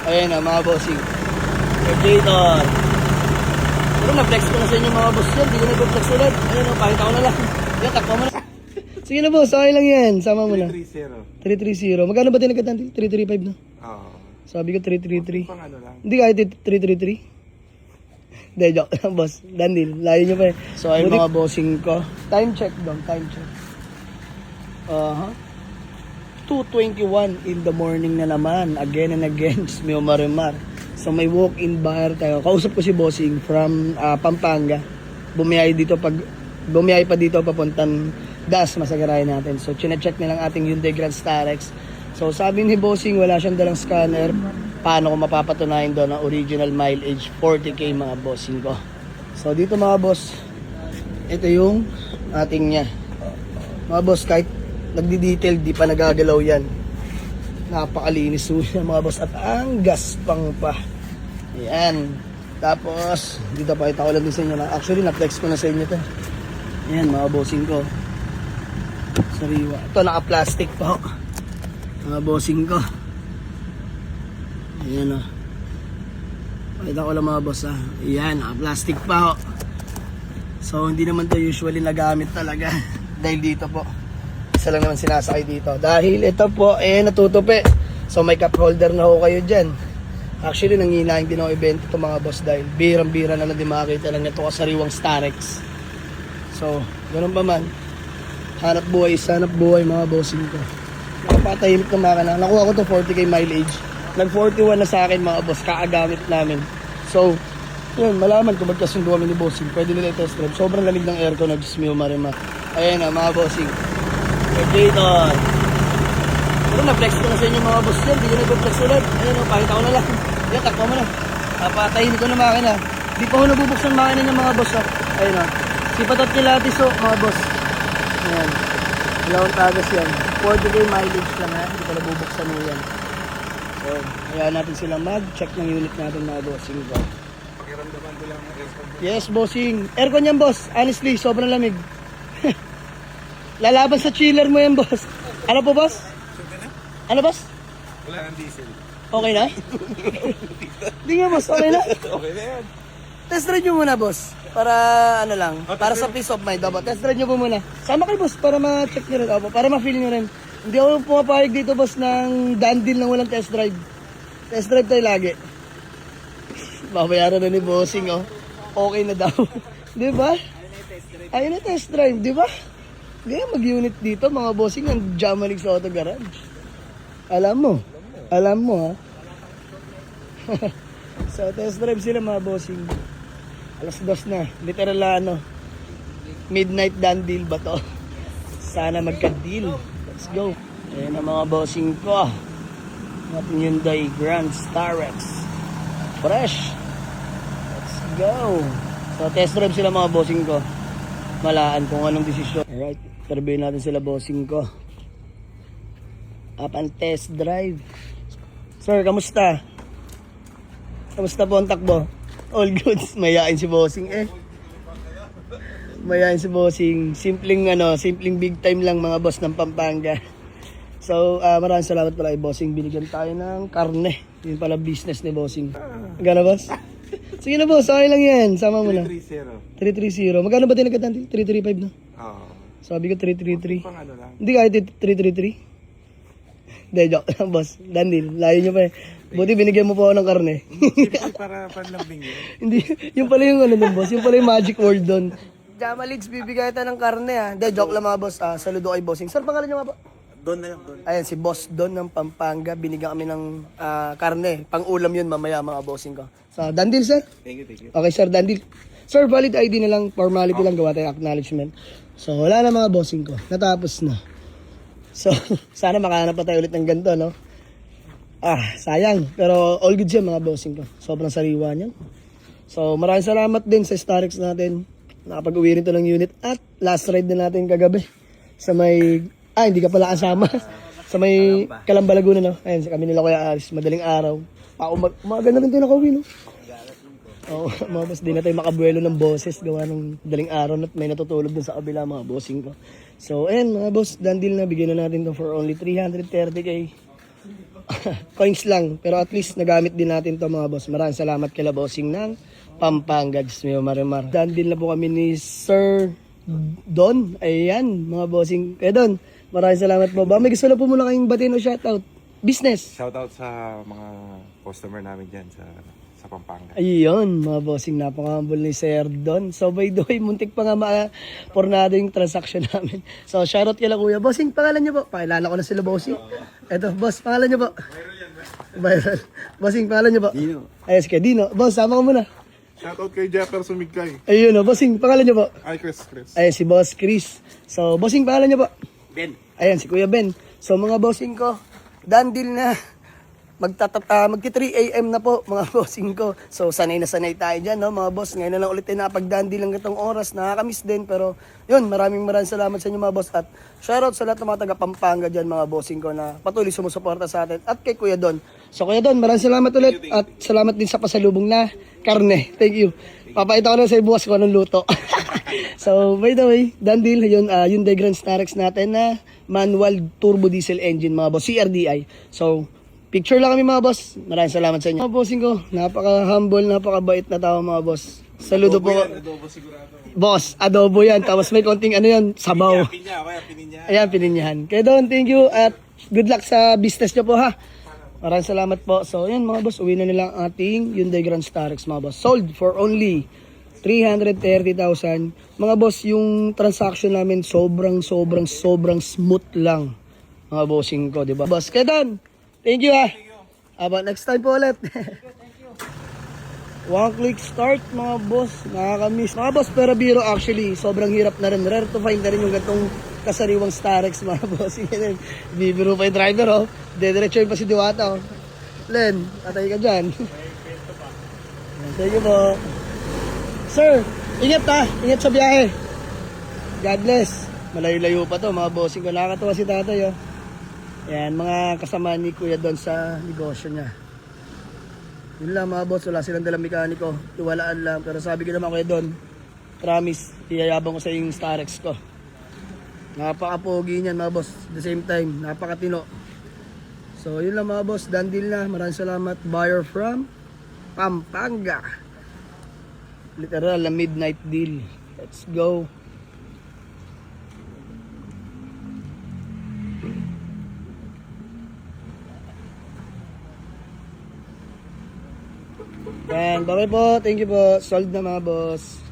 Ayan na mga bossing. Predator. Pero na-flex ko na sa inyo mga boss yan. Hindi ko na-flex ulit. Ayan o, pakita ko na lang. Yan, takpa mo na. Sige na boss, okay lang yan. Sama mo na. 330. Magkano ba tinagkatan? 335 na? Oo. Sabi ko 333. Pang ano lang. Hindi kahit 333. Hindi, joke lang boss. Dandil, layo nyo pa eh. So ayun mga bossing ko. Time check dong, time check. 2:21 in the morning na naman. Again and again, Mio Marimar. So may walk-in bar tayo. Kausap ko si bossing from Pampanga. Bumiyay pa dito papuntang Das, masagarayan natin. So chine-check nilang ating Hyundai Grand Starex. So sabi ni bossing wala siyang dalang scanner. Paano ko mapapatunayan doon ang original mileage 40k mga bossing ko. So dito mga boss, ito yung ating niya. Mga boss, kahit nagdi-detail, di pa nagagalaw yan. Napakalinis niya mga boss. At ang gaspang pa. Ayan. Tapos, dito pa ito ko lang din sa inyo. Actually, na-flex ko na sa inyo to. Ayan mga bossing ko. Sariwa. Ito naka-plastic pa. Mga bossing ko. Ayan o. Pakita ko lang mga boss ha. Ayan, naka-plastic pa. So, hindi naman to usually nagamit talaga. Dahil dito po. Isa lang naman sinasakay dito. Dahil ito po, natutupi. So, may cup holder na ho kayo dyan. Actually, nanghihilahin din ako event ito mga boss dahil birang-bira na lang din makakita lang ito kasariwang Starex. So, ganun pa man. Hanap buhay mga bossing ko. Nakapatahimik na makina. Nakuha ko to 40k mileage. Nag-41 na sa akin mga boss, kaagamit namin. So, yun, malaman kung magkasundo kami ni bossing. Pwede nila i-test drive. Sobrang lamig ng aircon na Diyos Mio Marimar. Ayan na mga bossing. Predator. Pero na-flex ko na sa inyo mga boss yan. Hindi ko na-flex ulit. Ayan o, pakita ko na lang. Yan, takpa mo na. Patayin ko na makina. Di pa ko nabubuksan makina niya mga boss. Ayan o. Sipatot kilatis o mga boss. Ayan. Dalawang tagas yan. 40k mileage lang ha. Hindi ko nabubuksan mo yan. So, kaya natin silang mag-check ng unit natin mga bossing ko. Pakiramdaman ko lang ng aircon. Yes, bossing. Aircon yan boss. Honestly, sobrang lamig. Lalaban sa chiller mo yan, boss. Ano po, boss? Ano, boss? Wala ng diesel. Okay na? Hindi nga, boss. Okay na? Okay na yan. Test drive nyo muna, boss. Para, ano lang, para sa peace of mind. Opo, test drive nyo po muna. Sama kayo, boss, para ma-check nyo rin. Opo, para ma-feel nyo rin. Hindi ako pumapayag dito, boss, ng dandil ng walang test drive. Test drive tayo lagi. Babayaran na ni bossing, oh. Okay na daw. Di ba? Ayun na test drive, di ba? Ganyan mag-unit dito, mga bossing ng Jamanix Auto Garage. Alam mo ha. So, test drive sila mga bossing. Alas 2 na, literal na midnight done deal ba to? Sana magka-deal. Let's go. Ayan ang mga bossing ko. Ating Hyundai Grand Starex. Fresh. Let's go. So, test drive sila mga bossing ko. Malaan kung anong desisyon. Alright, interviewin natin sila bossing ko. Up and test drive. Sir, kamusta? Kamusta po ang takbo? All goods. Mayain si bossing Mayain si bossing. Simpleng big time lang mga boss ng Pampanga. So, maraming salamat pala kay bossing. Binigyan tayo ng karne. Yun pala business ni bossing. Gana boss? Sige na boss, okay lang yan. Sama mo na. 330. Magkano ba tinagkatan? 335 na? Oo. Sabi ko 333. Pang ano lang. Hindi kahit 333. Hindi, joke lang boss. Dandil, layo nyo pa eh. Buti binigyan mo pa ako ng karne. Simple para panlambing yun. Hindi, yung pala yung ano dun boss. Yung pala yung magic word dun. Jamalids, bibigay tayo ng karne ha. Hindi, joke lang mga boss. Saludo kay bossing. Sir, pangalan nyo nga ba? Doon na lang, doon. Ayan, si Boss Don ng Pampanga. Binigyan kami ng karne. Pang-ulam yun mamaya mga bossing ko. So, Dandil, sir? Thank you. Okay, sir, Dandil. Sir, valid ID na lang. Formality lang. Gawa tayong acknowledgement. So, wala na mga bossing ko. Natapos na. So, sana makahanap pa tayo ulit ng ganito, no? Sayang. Pero all good siya mga bossing ko. Sobrang sariwa niyan. So, maraming salamat din sa Starex natin. Nakapag-uwi rin to ng unit. At last ride na natin kagabi. Sa may... hindi ka pala kasama. Sa may Calamba, Laguna, no? Ayun, sa kami nila Kuya Aris, madaling araw. Umaga na rin tayo nakauwi, no? Oo, mga boss, di na tayo makabuelo ng boses. Gawa ng madaling araw na may natutulog dun sa kabila, mga bossing ko. So, ayun, mga boss, done deal na. Bigyan na natin to for only 330k. Coins lang. Pero at least nagamit din natin to mga boss. Maraming salamat kay Bossing ng Pampanga. Diyos mio, marimar. Dan din na po kami ni Sir Don. Ayan, mga bossing. Kaya Don, maraming salamat po. Ba, may gusto na po muna kayong batiin o shoutout. Business. Shoutout sa mga customer namin dyan sa Pampanga. Ayun, mga bossing, napaka-humble ni Sir Don. So by the way, muntik pa nga ma-pornado yung transaction namin. So shoutout kay Kuya. Bossing, pangalan niyo po. Pakilala ko na sila, bossing. Eto, boss, pangalan niyo po. Viral. Bossing, pangalan niyo po. Dino. Ayos kay Dino. Boss, sama ko muna. Shoutout kay Jefferson Migkay. Ayun, bossing, pangalan niyo po. Ay, Chris. Ayun, si Boss Chris. So, bossing, pangalan niyo po. Ben. Ayan, si Kuya Ben. So, mga bossing ko, done deal na. Magti 3 AM na po, mga bossing ko. So, sanay na sanay tayo dyan, no, mga boss. Ngayon na lang ulit tayo napag-done deal ng itong oras. Nakakamiss din, pero yun, maraming salamat sa inyo, mga boss. At shoutout sa lahat ng mga taga Pampanga dyan, mga bossing ko, na patuloy sumusuporta sa atin. At kay Kuya Don. So, Kuya Don, maraming salamat ulit. At salamat din sa pasalubong na karne. Thank you. Papakita ko na sa bukas ko anong luto. So, by the way, done deal. Yun, Hyundai Grand Starex natin na manual turbo diesel engine, mga boss. CRDI. So, picture lang kami, mga boss. Maraming salamat sa inyo. Mga bossing ko, napaka-humble, napaka-bait na tao, mga boss. Saludo po. Adobo sigurado. Boss, adobo yan. Tapos may konting ano yan, sabaw. Pinya. Ayan, pininyahan. Kaya doon, thank you. At good luck sa business nyo po, ha. Maraming salamat po. So, ayan, mga boss, uwi na nila ang ating Hyundai Grand Starex, mga boss. Sold for only 330,000. Mga boss, yung transaction namin sobrang smooth lang. Mga bossing ko, di ba? Boss, kaya doon. Thank you, ha. Aba, next time po ulit. One click start, mga boss. Nakakamiss. Mga boss, pero biro actually, sobrang hirap na rin. Rare to find na rin yung gatong kasariwang Starex, mga boss. Bibiro pa yung driver, oh. Dediretso pa si Diwata, oh. Len, atay ka dyan. Thank you po. Sir, ingat ha. Ingat sa biyahe. God bless. Malayo-layo pa to, mga bossing ko. Nakakatawa si tatay, oh. Yan, mga kasama ni Kuya Don sa negosyo niya. Yun lang, mga boss, wala silang dalang mekaniko. Tiwalaan lang. Pero sabi ko naman, Kuya Don, promise, iyayabang ko sa yung Starex ko. Napaka-pogi niyan, mga boss. At the same time, napakatino. So, yun lang, mga boss. Done deal na. Maraming salamat. Buyer from Pampanga. Literal na midnight deal. Let's go. And bye-bye po. Thank you po. Sold na, mga boss.